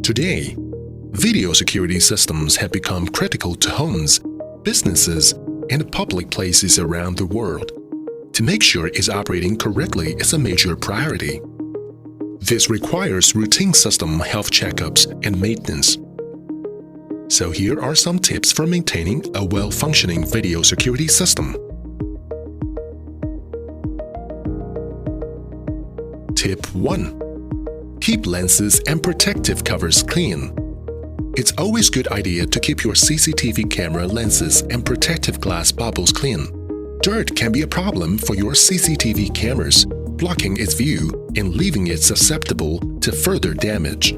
Today, video security systems have become critical to homes, businesses, and public places around the world. To make sure it's operating correctly is a major priority. This requires routine system health checkups and maintenance. So here are some tips for maintaining a well-functioning video security system. Tip 1. Keep lenses and protective covers clean. It's always a good idea to keep your CCTV camera lenses and protective glass bubbles clean. Dirt can be a problem for your CCTV cameras, blocking its view and leaving it susceptible to further damage.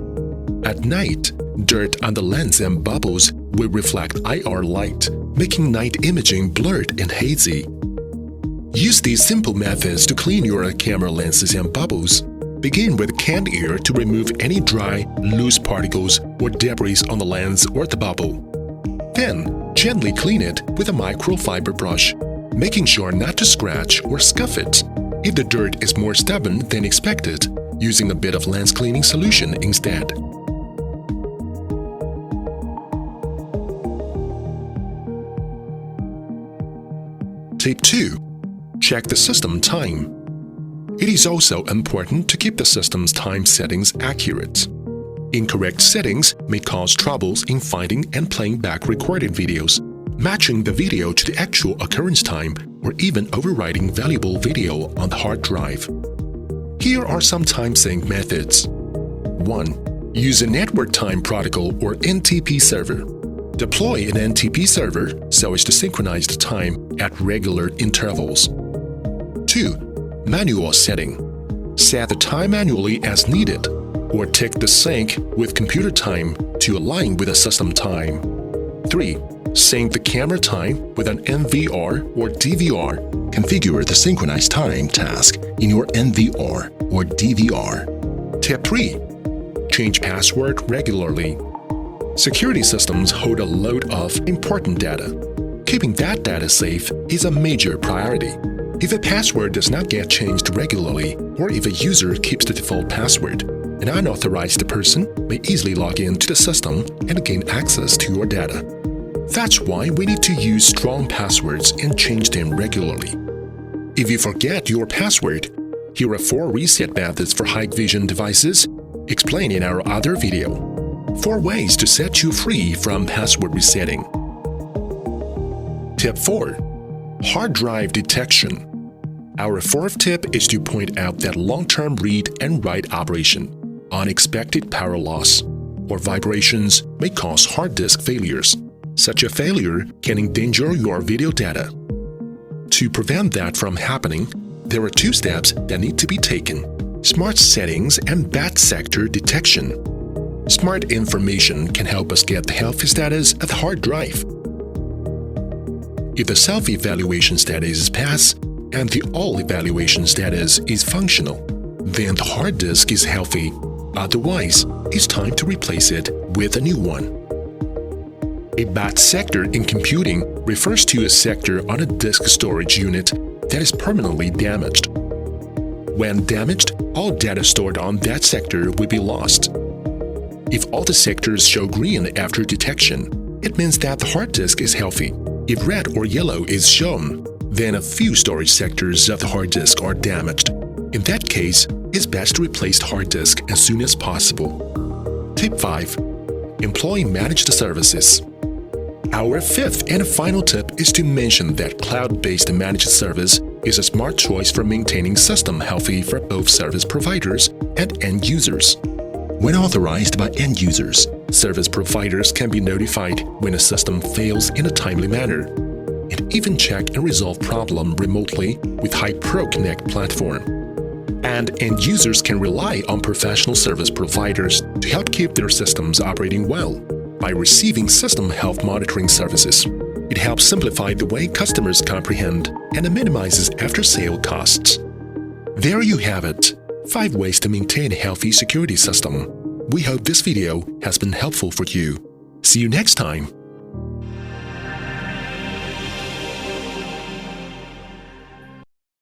At night, dirt on the lens and bubbles will reflect IR light, making night imaging blurred and hazy. Use these simple methods to clean your camera lenses and bubbles. Begin with canned air to remove any dry, loose particles or debris on the lens or the bubble. Then, gently clean it with a microfiber brush, making sure not to scratch or scuff it. If the dirt is more stubborn than expected, using a bit of lens cleaning solution instead. Tip 2. Check the system time. It is also important to keep the system's time settings accurate. Incorrect settings may cause troubles in finding and playing back recorded videos, matching the video to the actual occurrence time, or even overwriting valuable video on the hard drive. Here are some time sync methods. 1. Use a network time protocol or NTP server. Deploy an NTP server so as to synchronize the time at regular intervals. 2. Manual setting. Set the time manually as needed, or tick the sync with computer time to align with the system time. 3. Sync the camera time with an NVR or DVR. Configure the synchronized time task in your NVR or DVR. Tip 3. Change password regularly. Security systems hold a load of important data. Keeping that data safe is a major priority. If a password does not get changed regularly, or if a user keeps the default password, an unauthorized person may easily log into the system and gain access to your data. That's why we need to use strong passwords and change them regularly. If you forget your password, here are 4 reset methods for Hikvision devices, explained in our other video. 4 ways to set you free from password resetting. Tip 4. Hard drive detection. Our 4th tip is to point out that long-term read and write operation, unexpected power loss, or vibrations may cause hard disk failures. Such a failure can endanger your video data. To prevent that from happening, there are 2 steps that need to be taken: smart settings and bad sector detection. Smart information can help us get the healthy status of the hard drive. If the self-evaluation status is pass and the all-evaluation status is functional, then the hard disk is healthy. Otherwise, it's time to replace it with a new one. A bad sector in computing refers to a sector on a disk storage unit that is permanently damaged. When damaged, all data stored on that sector will be lost. If all the sectors show green after detection, it means that the hard disk is healthy. If red or yellow is shown, then a few storage sectors of the hard disk are damaged. In that case, it's best to replace the hard disk as soon as possible. Tip 5. Employ managed services. Our 5th and final tip is to mention that cloud-based managed service is a smart choice for maintaining system healthy for both service providers and end users. When authorized by end users, service providers can be notified when a system fails in a timely manner, and even check and resolve problem remotely with HiPro Connect platform. And end users can rely on professional service providers to help keep their systems operating well by receiving system health monitoring services. It helps simplify the way customers comprehend and minimizes after-sale costs. There you have it, 5 ways to maintain a healthy security system. We hope this video has been helpful for you. See you next time.